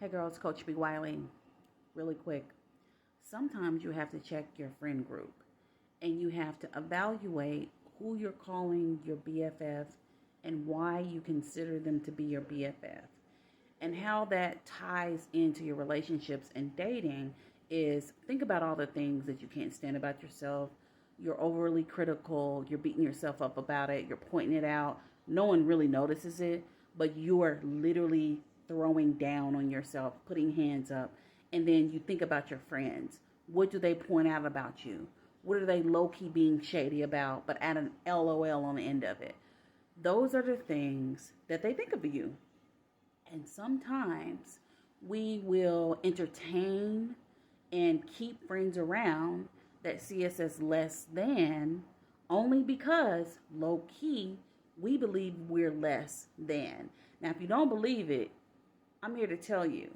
Hey girls, Coach B. Wiley. Really quick. Sometimes you have to check your friend group and you have to evaluate who you're calling your BFF and why you consider them to be your BFF. And how that ties into your relationships and dating is think about all the things that you can't stand about yourself. You're overly critical, you're beating yourself up about it, you're pointing it out. No one really notices it, but you are literally throwing down on yourself, putting hands up. And then you think about your friends. What do they point out about you? What are they low key being shady about, but add an LOL on the end of it? Those are the things that they think of you. And sometimes we will entertain and keep friends around that see us as less than only because low key we believe we're less than. Now, if you don't believe it, I'm here to tell you,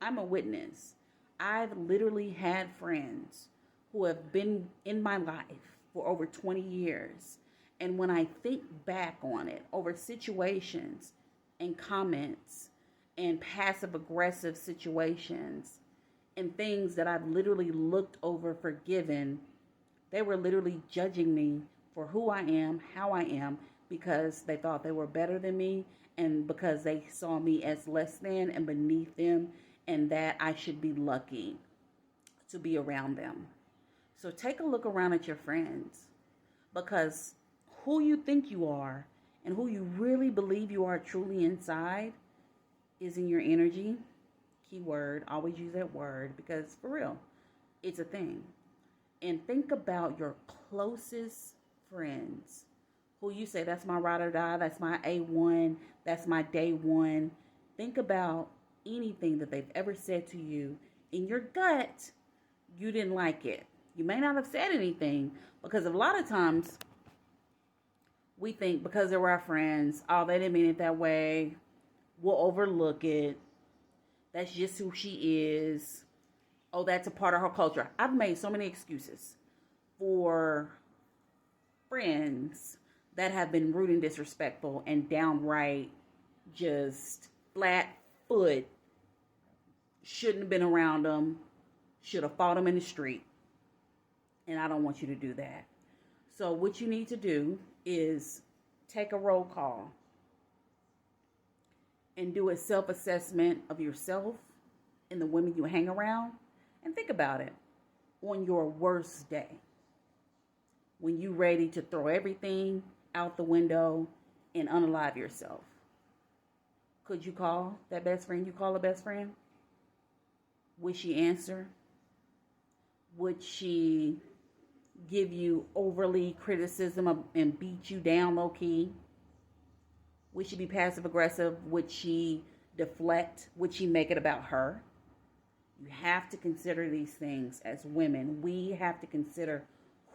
I'm a witness. I've literally had friends who have been in my life for over 20 years. And when I think back on it, over situations and comments and passive aggressive situations and things that I've literally looked over, forgiven, they were literally judging me for who I am, how I am, because they thought they were better than me and because they saw me as less than and beneath them and that I should be lucky to be around them. So take a look around at your friends, because who you think you are and who you really believe you are truly inside is in your energy. Keyword, always use that word because for real, it's a thing. And think about your closest friends who you say, that's my ride or die, that's my A1, that's my day one. Think about anything that they've ever said to you. In your gut, you didn't like it. You may not have said anything because a lot of times we think because they were our friends, oh, they didn't mean it that way. We'll overlook it. That's just who she is. Oh, that's a part of her culture. I've made so many excuses for friends that have been rude and disrespectful and downright just flat foot. Shouldn't have been around them. Should have fought them in the street. And I don't want you to do that. So what you need to do is take a roll call and do a self-assessment of yourself and the women you hang around. And think about it. On your worst day, when you're ready to throw everything out the window and unalive yourself, could you call that best friend you call a best friend? Would she answer? Would she give you overly criticism and beat you down low key? Would she be passive aggressive? Would she deflect? Would she make it about her? You have to consider these things as women. We have to consider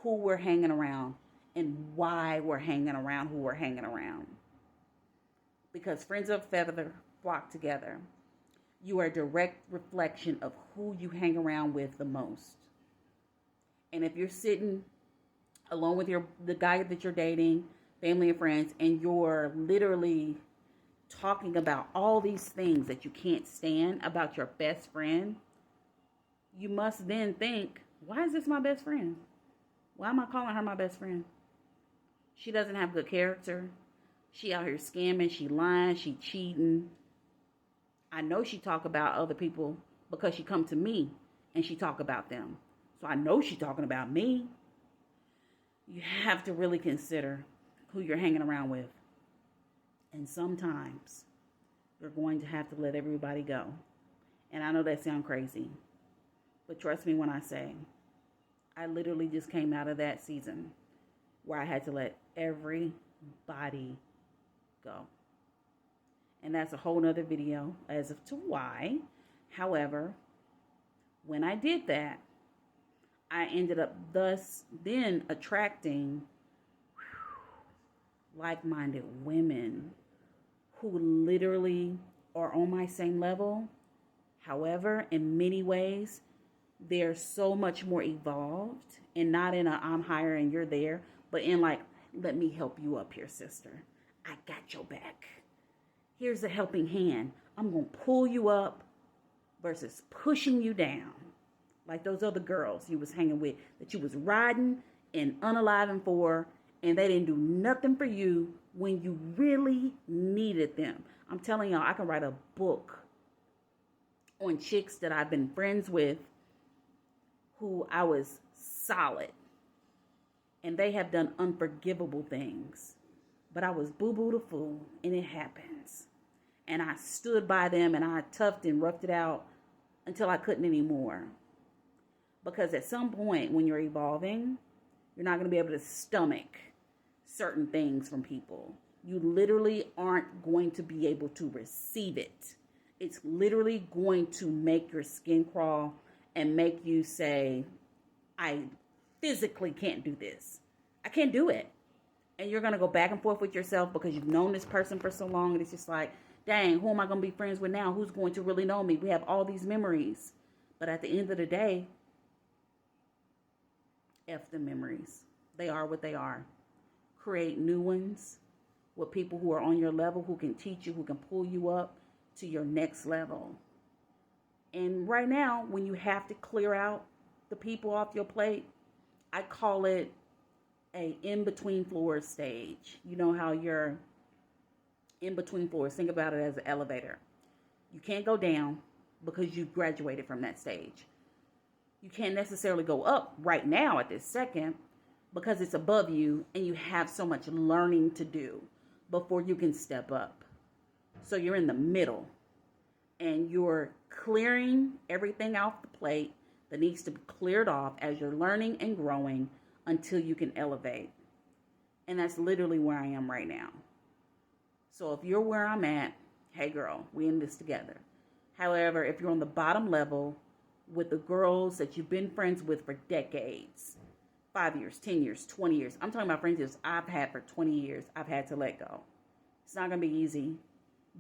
who we're hanging around and why we're hanging around who we're hanging around. Because friends of a feather flock together. You are a direct reflection of who you hang around with the most. And if you're sitting alone with the guy that you're dating, family and friends, and you're literally talking about all these things that you can't stand about your best friend, you must then think, why is this my best friend? Why am I calling her my best friend? She doesn't have good character. She out here scamming, she lying, she cheating. I know she talk about other people because she come to me and she talk about them. So I know she talking about me. You have to really consider who you're hanging around with. And sometimes you're going to have to let everybody go. And I know that sounds crazy. But trust me when I say, I literally just came out of that season where I had to let everybody go. And that's a whole nother video as to why. However, when I did that, I ended up thus then attracting like-minded women who literally are on my same level. However, in many ways, they're so much more evolved, and not in a I'm higher and you're there, but in like, let me help you up here, sister. I got your back. Here's a helping hand. I'm going to pull you up versus pushing you down like those other girls you was hanging with that you was riding and unaliving for, and they didn't do nothing for you when you really needed them. I'm telling y'all, I can write a book on chicks that I've been friends with who I was solid, and they have done unforgivable things, but I was boo-boo the fool, and it happens. And I stood by them, and I toughed and roughed it out until I couldn't anymore. Because at some point when you're evolving, you're not going to be able to stomach certain things from people. You literally aren't going to be able to receive it. It's literally going to make your skin crawl and make you say, I physically can't do this. I can't do it. And you're going to go back and forth with yourself because you've known this person for so long. And it's just like, dang, who am I going to be friends with now? Who's going to really know me? We have all these memories. But at the end of the day, F the memories. They are what they are. Create new ones with people who are on your level, who can teach you, who can pull you up to your next level. And right now, when you have to clear out the people off your plate, I call it a in-between floors stage. You know how you're in between floors. Think about it as an elevator. You can't go down because you graduated from that stage. You can't necessarily go up right now at this second because it's above you and you have so much learning to do before you can step up. So you're in the middle and you're clearing everything off the plate that needs to be cleared off as you're learning and growing until you can elevate. And that's literally where I am right now. So if you're where I'm at, hey girl, we in this together. However, if you're on the bottom level with the girls that you've been friends with for decades, 5 years, 10 years, 20 years. I'm talking about friendships I've had for 20 years. I've had to let go. It's not going to be easy,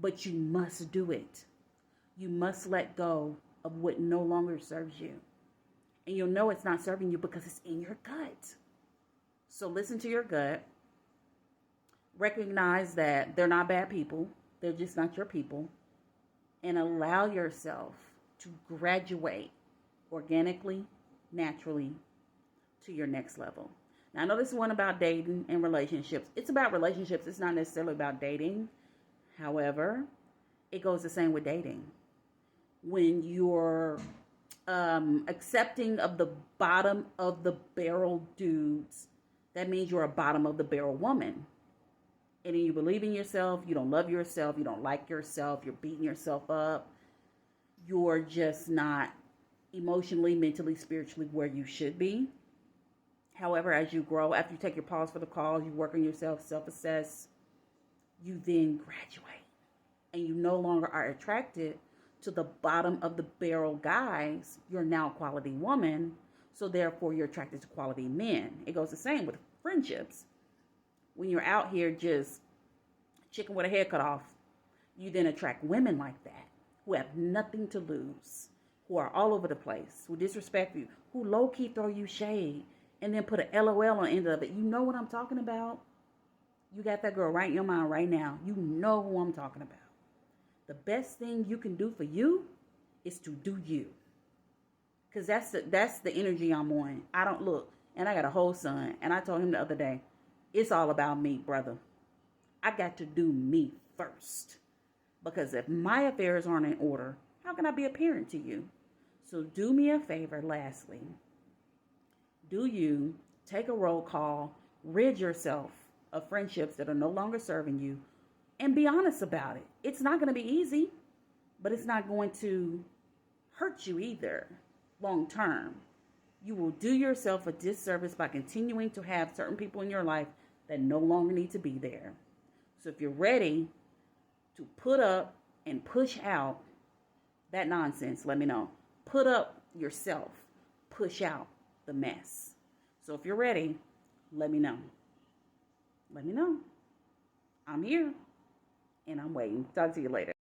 but you must do it. You must let go of what no longer serves you. And you'll know it's not serving you because it's in your gut. So listen to your gut. Recognize that they're not bad people. They're just not your people. And allow yourself to graduate organically, naturally, to your next level. Now, I know this is one about dating and relationships. It's about relationships. It's not necessarily about dating. However, it goes the same with dating. When you're accepting of the bottom of the barrel dudes, that means you're a bottom of the barrel woman. And then you believe in yourself. You don't love yourself. You don't like yourself. You're beating yourself up. You're just not emotionally, mentally, spiritually where you should be. However, as you grow, after you take your pause for the cause, you work on yourself, self-assess, you then graduate. And you no longer are attracted to the bottom of the barrel guys. You're now a quality woman. So therefore, you're attracted to quality men. It goes the same with friendships. When you're out here just chicken with a head cut off, you then attract women like that who have nothing to lose, who are all over the place, who disrespect you, who low-key throw you shade, and then put a LOL on the end of it. You know what I'm talking about? You got that girl right in your mind right now. You know who I'm talking about. The best thing you can do for you is to do you. Because that's the energy I'm on. I don't look. And I got a whole son. And I told him the other day, it's all about me, brother. I got to do me first. Because if my affairs aren't in order, how can I be a parent to you? So do me a favor, lastly. Do you take a roll call, rid yourself of friendships that are no longer serving you, and be honest about it. It's not going to be easy, but it's not going to hurt you either long term. You will do yourself a disservice by continuing to have certain people in your life that no longer need to be there. So if you're ready to put up and push out that nonsense, let me know. Put up yourself, push out the mess. So if you're ready, let me know. Let me know. I'm here and I'm waiting. Talk to you later.